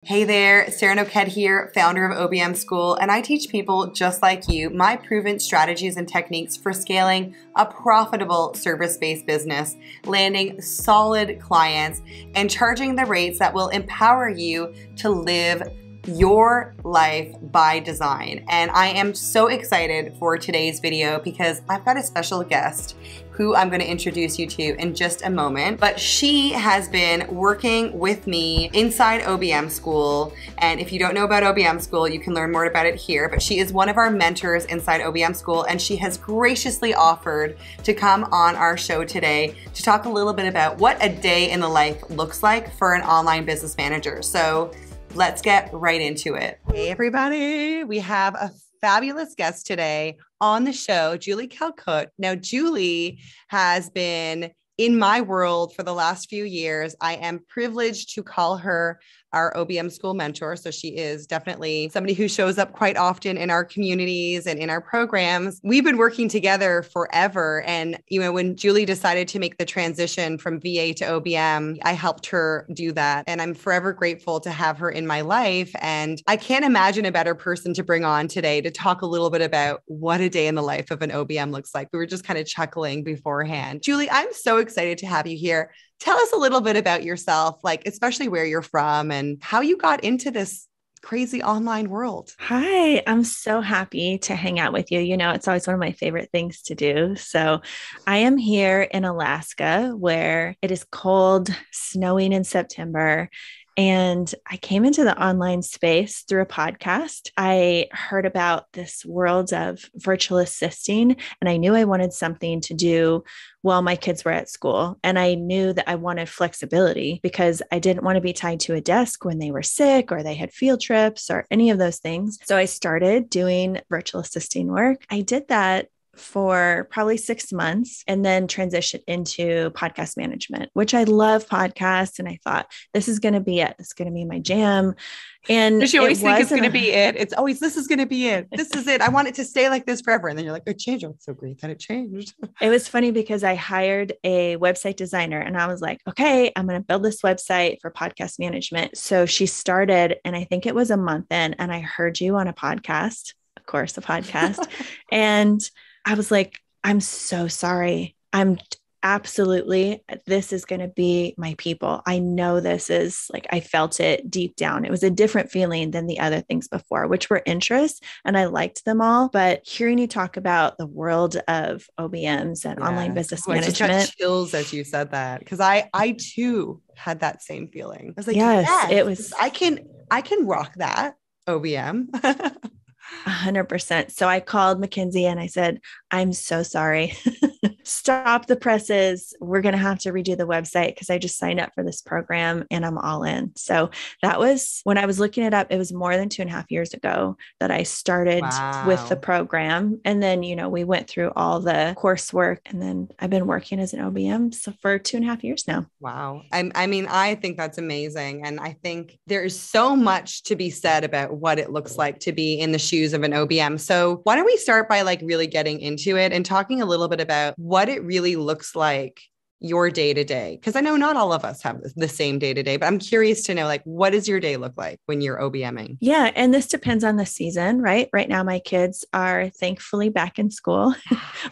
Hey there, Sarah Noked here, founder of OBM School, and I teach people just like you my proven strategies and techniques for scaling a profitable service-based business, landing solid clients, and charging the rates that will empower you to live your life by design. And I am so excited for today's video because I've got a special guest who I'm going to introduce you to in just a moment. But she has been working with me inside OBM School. And if you don't know about OBM School, you can learn more about it here. But she is one of our mentors inside OBM School, and she has graciously offered to come on our show today to talk a little bit about what a day in the life looks like for an online business manager. So let's get right into it. Hey everybody, we have a fabulous guest today on the show, Julie Calcote. Now, Julie has been in my world for the last few years. I am privileged to call her our OBM School mentor. So she is definitely somebody who shows up quite often in our communities and in our programs. We've been working together forever. And, when Julie decided to make the transition from VA to OBM, I helped her do that. And I'm forever grateful to have her in my life. And I can't imagine a better person to bring on today to talk a little bit about what a day in the life of an OBM looks like. We were just kind of chuckling beforehand. Julie, I'm so excited to have you here. Tell us a little bit about yourself, like especially where you're from and how you got into this crazy online world. Hi, I'm so happy to hang out with you. It's always one of my favorite things to do. So I am here in Alaska where it is cold, snowing in September. And I came into the online space through a podcast. I heard about this world of virtual assisting, and I knew I wanted something to do while my kids were at school. And I knew that I wanted flexibility because I didn't want to be tied to a desk when they were sick or they had field trips or any of those things. So I started doing virtual assisting work. I did that for probably 6 months and then transitioned into podcast management, which I love podcasts. And I thought, this is going to be it. It's going to be my jam. And you always think it's going to be it. It's always, this is going to be it. This is it. I want it to stay like this forever. And then you're like, it changed. Oh, it's so great that it changed. It was funny because I hired a website designer and I was like, okay, I'm going to build this website for podcast management. So she started, and I think it was a month in, and I heard you on a podcast, of course, a podcast. And I was like, I'm so sorry. This is going to be my people. I know this is like, I felt it deep down. It was a different feeling than the other things before, which were interests, and I liked them all. But hearing you talk about the world of OBMs and online business management. I just got chills as you said that, because I too had that same feeling. I was like, yes, it was. I can rock that OBM. 100%. So I called McKinsey and I said, I'm so sorry. Stop the presses. We're going to have to redo the website because I just signed up for this program and I'm all in. So that was when I was looking it up. It was more than 2.5 years ago that I started with the program. And then, we went through all the coursework, and then I've been working as an OBM for 2.5 years now. Wow. I think that's amazing. And I think there is so much to be said about what it looks like to be in the shoes of an OBM. So why don't we start by really getting into it and talking a little bit about what it really looks like your day to day? Because I know not all of us have the same day to day, but I'm curious to know, what does your day look like when you're OBMing? Yeah. And this depends on the season, right? Right now, my kids are thankfully back in school.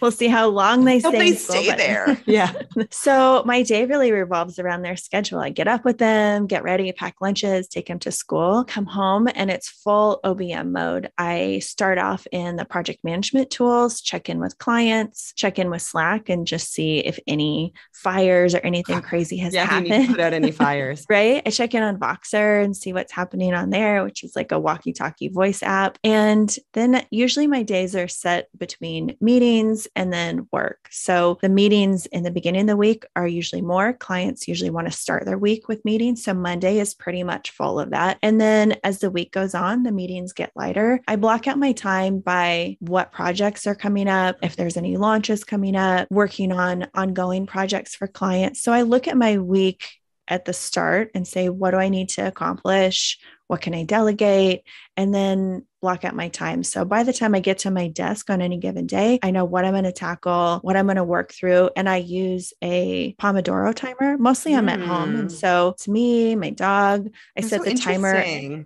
We'll see how long they stay there. Yeah. So my day really revolves around their schedule. I get up with them, get ready, pack lunches, take them to school, come home, and it's full OBM mode. I start off in the project management tools, check in with clients, check in with Slack, and just see if any fires or anything crazy has happened. You need to put out any fires. Right? I check in on Voxer and see what's happening on there, which is like a walkie-talkie voice app. And then usually my days are set between meetings and then work. So the meetings in the beginning of the week are usually more. Clients usually want to start their week with meetings. So Monday is pretty much full of that. And then as the week goes on, the meetings get lighter. I block out my time by what projects are coming up, if there's any launches coming up, working on ongoing projects for clients. So I look at my week at the start and say, what do I need to accomplish? What can I delegate? And then block out my time. So by the time I get to my desk on any given day, I know what I'm going to tackle, what I'm going to work through. And I use a Pomodoro timer. Mostly I'm at home. And so it's me, my dog. I set the timer.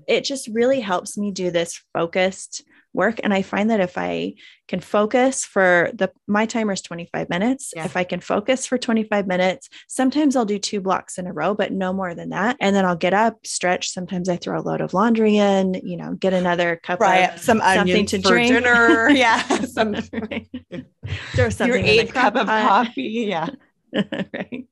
It just really helps me do this focused work. And I find that if I can focus my timer is 25 minutes. Yeah. If I can focus for 25 minutes, sometimes I'll do 2 blocks in a row, but no more than that. And then I'll get up, stretch. Sometimes I throw a load of laundry in, get another cup of something to drink. Dinner. Yeah. Throw something your in 8th cup of coffee. Yeah. Right.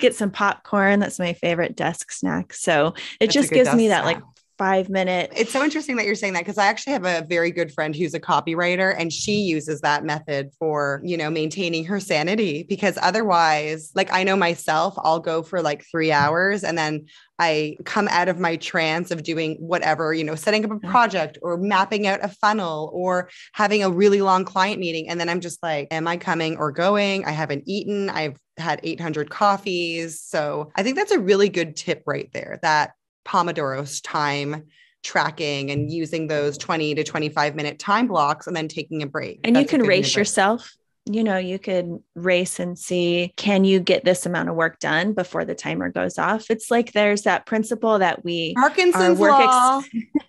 Get some popcorn. That's my favorite desk snack. So it just gives me that 5 minute. It's so interesting that you're saying that, because I actually have a very good friend who's a copywriter, and she uses that method for, maintaining her sanity, because otherwise, I know myself, I'll go for 3 hours and then I come out of my trance of doing whatever, setting up a project or mapping out a funnel or having a really long client meeting. And then I'm just like, am I coming or going? I haven't eaten. I've had 800 coffees. So I think that's a really good tip right there, that Pomodoro's time tracking and using those 20 to 25 minute time blocks and then taking a break. And you can race yourself. You could race and see, can you get this amount of work done before the timer goes off? It's like there's that principle that Parkinson's law.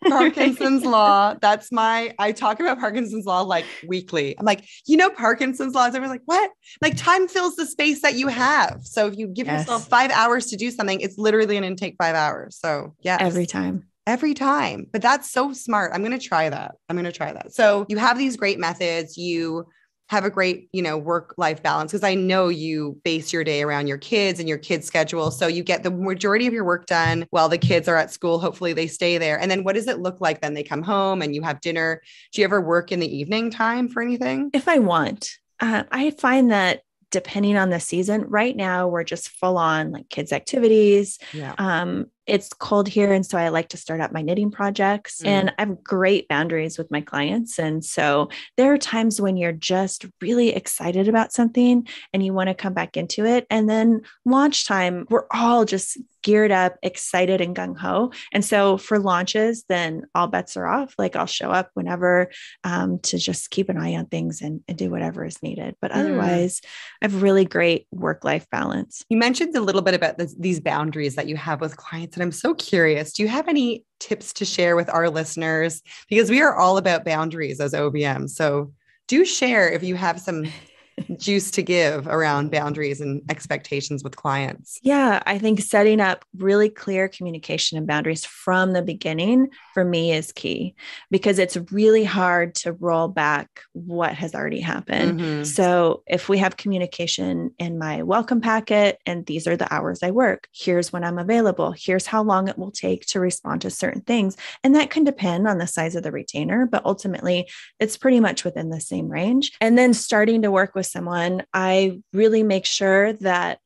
Parkinson's law. I talk about Parkinson's law weekly. I'm like, Parkinson's law. Everyone's like, what? Time fills the space that you have. So if you give yourself 5 hours to do something, it's literally going to take 5 hours. So yeah, every time. But that's so smart. I'm going to try that. So you have these great methods. You have a great, work-life balance, because I know you base your day around your kids and your kids' schedule. So you get the majority of your work done while the kids are at school. Hopefully they stay there. And then what does it look like? Then they come home and you have dinner. Do you ever work in the evening time for anything? If I want, I find that depending on the season, right now, we're just full on kids activities. Yeah. It's cold here. And so I like to start up my knitting projects, and I have great boundaries with my clients. And so there are times when you're just really excited about something and you want to come back into it. And then launch time, we're all just geared up, excited and gung ho. And so for launches, then all bets are off. I'll show up whenever to just keep an eye on things and do whatever is needed. But otherwise, I have really great work-life balance. You mentioned a little bit about these boundaries that you have with clients. And I'm so curious, do you have any tips to share with our listeners? Because we are all about boundaries as OBMs. So do share if you have some juice to give around boundaries and expectations with clients. Yeah, I think setting up really clear communication and boundaries from the beginning for me is key, because it's really hard to roll back what has already happened. Mm-hmm. So if we have communication in my welcome packet, and these are the hours I work, here's when I'm available, here's how long it will take to respond to certain things. And that can depend on the size of the retainer, but ultimately it's pretty much within the same range. And then starting to work with someone, I really make sure that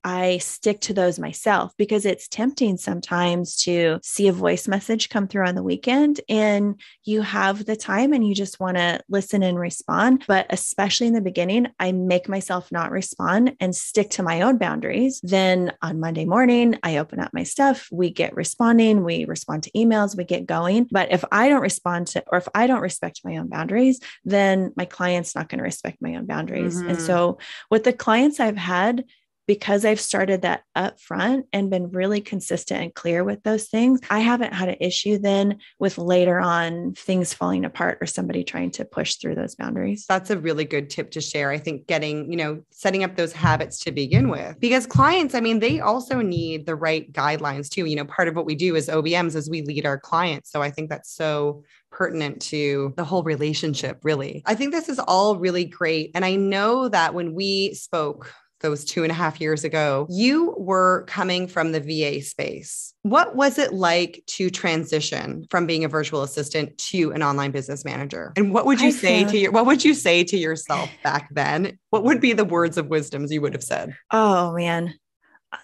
I stick to those myself, because it's tempting sometimes to see a voice message come through on the weekend and you have the time and you just want to listen and respond. But especially in the beginning, I make myself not respond and stick to my own boundaries. Then on Monday morning, I open up my stuff. We get responding. We respond to emails. We get going. But if I don't respond to, or if I don't respect my own boundaries, then my client's not going to respect my own boundaries. Mm-hmm. And so with the clients I've had, because I've started that up front and been really consistent and clear with those things, I haven't had an issue then with later on things falling apart or somebody trying to push through those boundaries. That's a really good tip to share. I think setting up those habits to begin with, because clients, they also need the right guidelines too. Part of what we do as OBMs is we lead our clients. So I think that's so pertinent to the whole relationship, really. I think this is all really great. And I know that when we spoke those 2.5 years ago, you were coming from the VA space. What was it like to transition from being a virtual assistant to an online business manager? And what would you say to yourself back then? What would be the words of wisdoms you would have said? Oh man,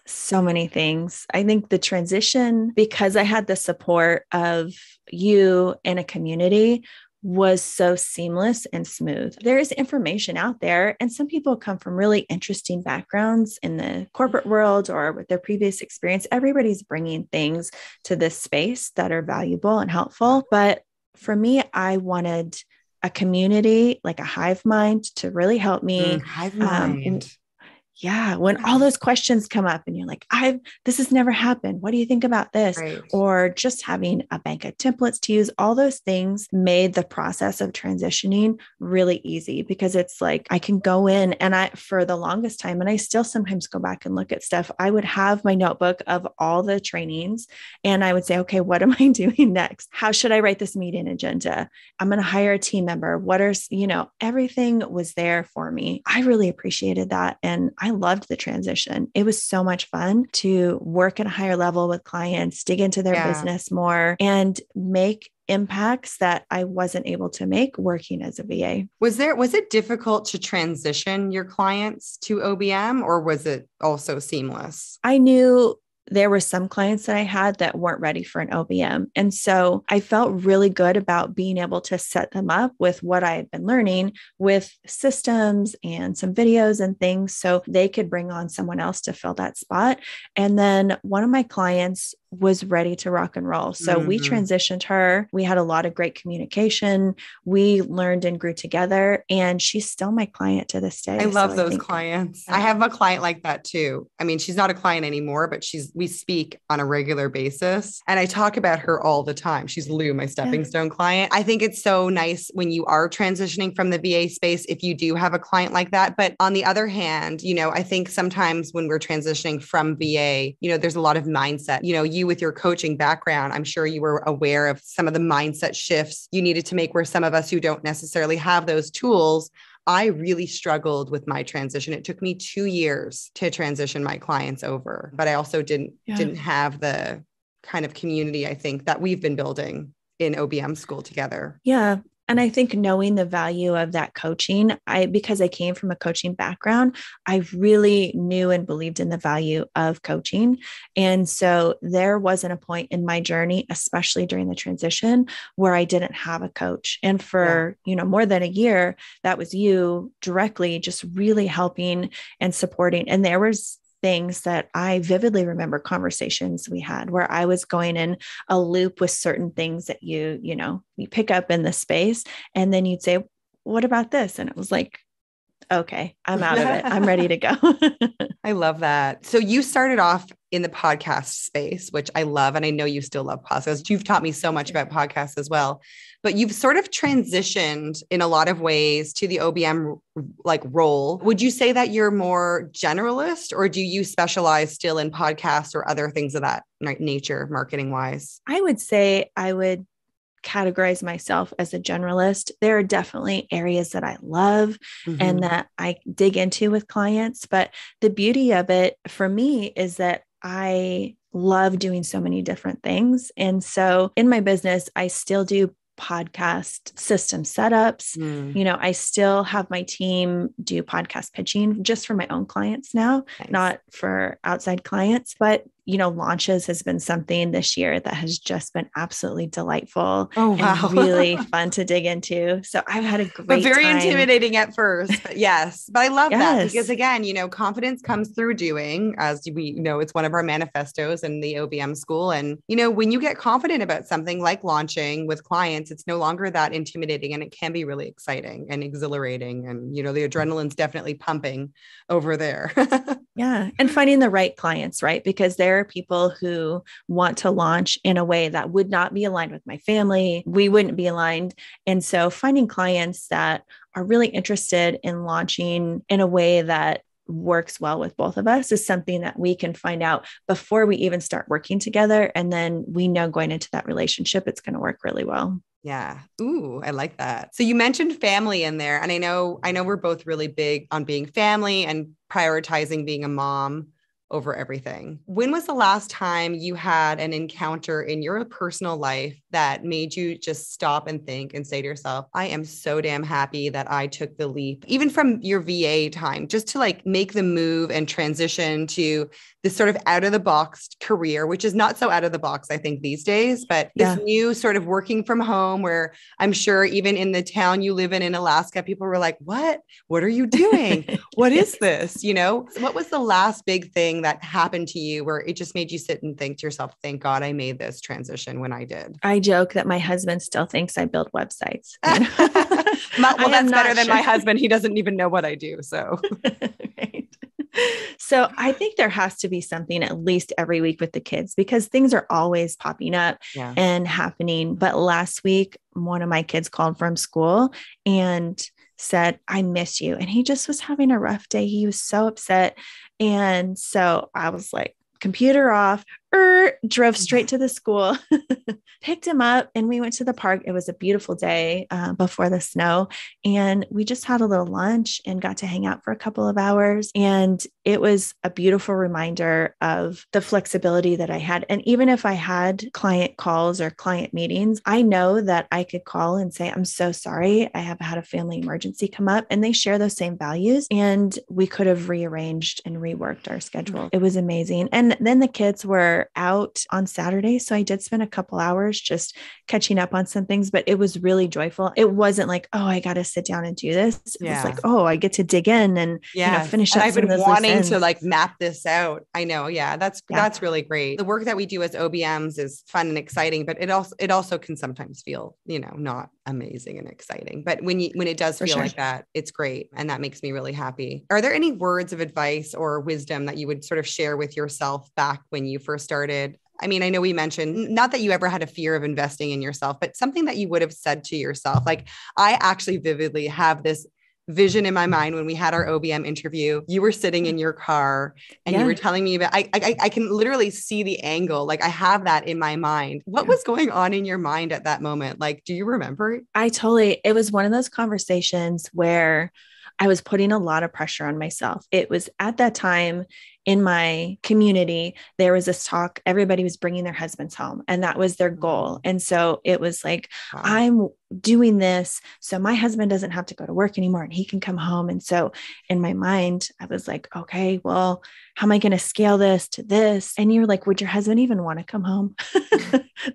so many things. I think the transition, because I had the support of you in a community, was so seamless and smooth. There is information out there, and some people come from really interesting backgrounds in the corporate world or with their previous experience. Everybody's bringing things to this space that are valuable and helpful. But for me, I wanted a community, like a hive mind, to really help me. Hive mind. Yeah. When all those questions come up and you're like, this has never happened. What do you think about this? Right. Or just having a bank of templates to use, all those things made the process of transitioning really easy, because it's like, I can go in and for the longest time, and I still sometimes go back and look at stuff. I would have my notebook of all the trainings and I would say, okay, what am I doing next? How should I write this meeting agenda? I'm going to hire a team member. Everything was there for me. I really appreciated that. And I loved the transition. It was so much fun to work at a higher level with clients, dig into their business more, and make impacts that I wasn't able to make working as a VA. Was it difficult to transition your clients to OBM, or was it also seamless? I knew there were some clients that I had that weren't ready for an OBM. And so I felt really good about being able to set them up with what I had been learning with systems and some videos and things, so they could bring on someone else to fill that spot. And then one of my clients was ready to rock and roll. So we transitioned her. We had a lot of great communication. We learned and grew together, and she's still my client to this day. I love those clients. I have a client like that too. I mean, she's not a client anymore, but we speak on a regular basis, and I talk about her all the time. She's Lou, my stepping stone client. I think it's so nice when you are transitioning from the VA space, if you do have a client like that. But on the other hand, I think sometimes when we're transitioning from VA, there's a lot of mindset, you with your coaching background, I'm sure you were aware of some of the mindset shifts you needed to make, where some of us who don't necessarily have those tools. I really struggled with my transition. It took me 2 years to transition my clients over, but I also didn't have the kind of community, I think, that we've been building in OBM School together. Yeah. And I think knowing the value of that coaching, because I came from a coaching background, I really knew and believed in the value of coaching. And so there wasn't a point in my journey, especially during the transition, where I didn't have a coach. And for, more than a year, that was you directly just really helping and supporting. And there was things that I vividly remember, conversations we had where I was going in a loop with certain things that you pick up in the space. And then you'd say, what about this? And it was like, okay, I'm out of it. I'm ready to go. I love that. So you started off in the podcast space, which I love. And I know you still love podcasts. You've taught me so much about podcasts as well, but you've sort of transitioned in a lot of ways to the OBM role. Would you say that you're more generalist, or do you specialize still in podcasts or other things of that nature, marketing wise? I would say I would categorize myself as a generalist. There are definitely areas that I love and that I dig into with clients. But the beauty of it for me is that I love doing so many different things. And so in my business, I still do podcast system setups. I still have my team do podcast pitching just for my own clients now, not for outside clients. But launches has been something this year that has just been absolutely delightful and really fun to dig into. So I've had a great but very time. Intimidating at first, but yes. But I love that, because again, confidence comes through doing, as we know, it's one of our manifestos in the OBM School. And, when you get confident about something like launching with clients, it's no longer that intimidating, and it can be really exciting and exhilarating. And, the adrenaline's definitely pumping over there. Yeah. And finding the right clients, right? Because there are people who want to launch in a way that would not be aligned with my family. We wouldn't be aligned. And so finding clients that are really interested in launching in a way that works well with both of us is something that we can find out before we even start working together. And then we know going into that relationship, it's going to work really well. Yeah. Ooh, I like that. So you mentioned family in there, and I know we're both really big on being family and prioritizing being a mom over everything. When was the last time you had an encounter in your personal life that made you just stop and think and say to yourself, I am so damn happy that I took the leap, even from your VA time, just to like make the move and transition to this sort of out of the box career, which is not so out of the box, I think, these days, but this new sort of working from home where I'm sure even in the town you live in Alaska, people were like, what are you doing? What is this? You know, what was the last big thing that happened to you where it just made you sit and think to yourself, thank God I made this transition when I did? I joke that my husband still thinks I build websites. You know? Well, that's better than my husband. He doesn't even know what I do. So, right. So I think there has to be something at least every week with the kids because things are always popping up and happening. But last week, one of my kids called from school and said, I miss you. And he just was having a rough day. He was so upset. And so I was like, computer off, drove straight to the school, picked him up, and we went to the park. It was a beautiful day before the snow. And we just had a little lunch and got to hang out for a couple of hours. And it was a beautiful reminder of the flexibility that I had. And even if I had client calls or client meetings, I know that I could call and say, I'm so sorry. I have had a family emergency come up, and they share those same values. And we could have rearranged and reworked our schedule. It was amazing. And then the kids were out on Saturday. So I did spend a couple hours just catching up on some things, but it was really joyful. It wasn't like, oh, I got to sit down and do this. It was like, oh, I get to dig in and finish up. I've been wanting to like map this out. I know. Yeah. That's really great. The work that we do as OBMs is fun and exciting, but it also can sometimes feel, not amazing and exciting. But when it does feel like that, it's great. And that makes me really happy. Are there any words of advice or wisdom that you would sort of share with yourself back when you first started? I mean, I know we mentioned not that you ever had a fear of investing in yourself, but something that you would have said to yourself. Like I actually vividly have this vision in my mind when we had our OBM interview. You were sitting in your car and you were telling me about, I can literally see the angle. Like I have that in my mind. What was going on in your mind at that moment? Like, do you remember? It was one of those conversations where I was putting a lot of pressure on myself. It was at that time in my community, there was this talk, everybody was bringing their husbands home and that was their goal. And so it was like, I'm doing this so my husband doesn't have to go to work anymore and he can come home. And so in my mind, I was like, okay, well, how am I going to scale this to this? And you were like, would your husband even want to come home?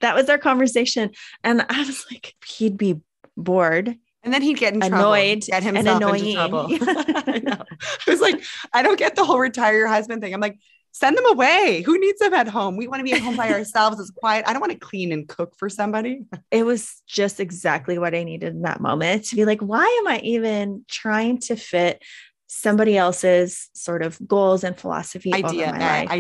That was our conversation. And I was like, he'd be bored. And then he'd get in trouble, get himself into trouble. I know. I was like, I don't get the whole retire your husband thing. I'm like, send them away. Who needs them at home? We want to be at home by ourselves. It's quiet. I don't want to clean and cook for somebody. It was just exactly what I needed in that moment to be like, why am I even trying to fit somebody else's sort of goals and philosophy over my life?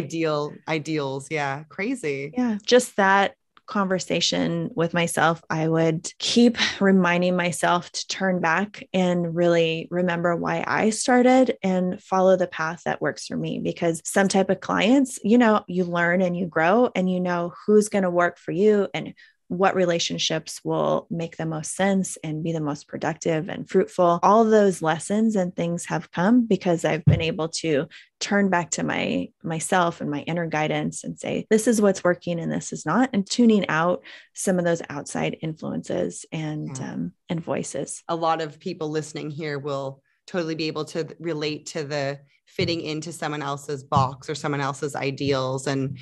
Ideals. Yeah. Crazy. Yeah. Just that conversation with myself, I would keep reminding myself to turn back and really remember why I started and follow the path that works for me. Because some type of clients, you learn and you grow and you know who's going to work for you and what relationships will make the most sense and be the most productive and fruitful. All those lessons and things have come because I've been able to turn back to myself and my inner guidance and say, this is what's working and this is not, and tuning out some of those outside influences and voices. A lot of people listening here will totally be able to relate to the fitting into someone else's box or someone else's ideals. And,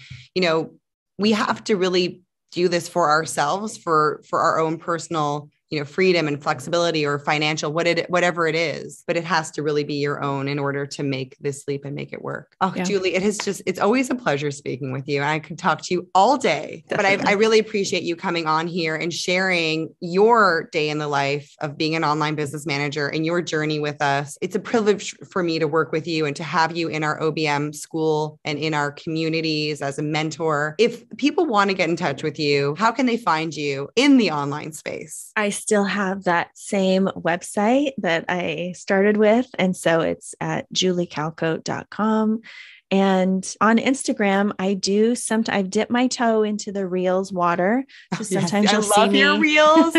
we have to really do this for ourselves, for our own personal, freedom and flexibility or financial, whatever it is, but it has to really be your own in order to make this leap and make it work. Oh, yeah. Julie, it's always a pleasure speaking with you. I could talk to you all day, Definitely. But I really appreciate you coming on here and sharing your day in the life of being an online business manager and your journey with us. It's a privilege for me to work with you and to have you in our OBM school and in our communities as a mentor. If people want to get in touch with you, how can they find you in the online space? I still have that same website that I started with. And so it's at juliecalcote.com. And on Instagram, I've dipped my toe into the reels water. So sometimes you'll see me. I love your reels.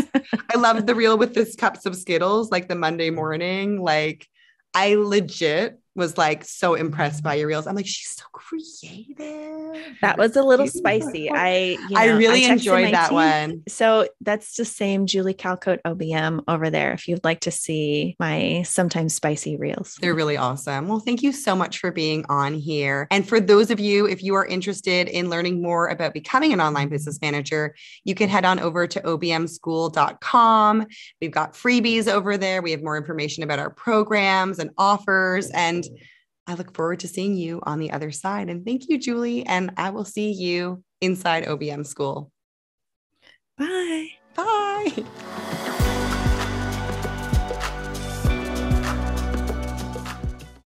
I love the reel with this cups of Skittles, like the Monday morning. Like I legit was like so impressed by your reels. I'm like, she's so creative. That was a little spicy. I really texted enjoyed my that team. one. So that's the same Julie Calcote OBM over there. If you'd like to see my sometimes spicy reels. They're really awesome. Well, thank you so much for being on here. And for those of you, if you are interested in learning more about becoming an online business manager, you can head on over to obmschool.com. We've got freebies over there. We have more information about our programs and offers. And I look forward to seeing you on the other side. And thank you, Julie. And I will see you inside OBM School. Bye. Bye.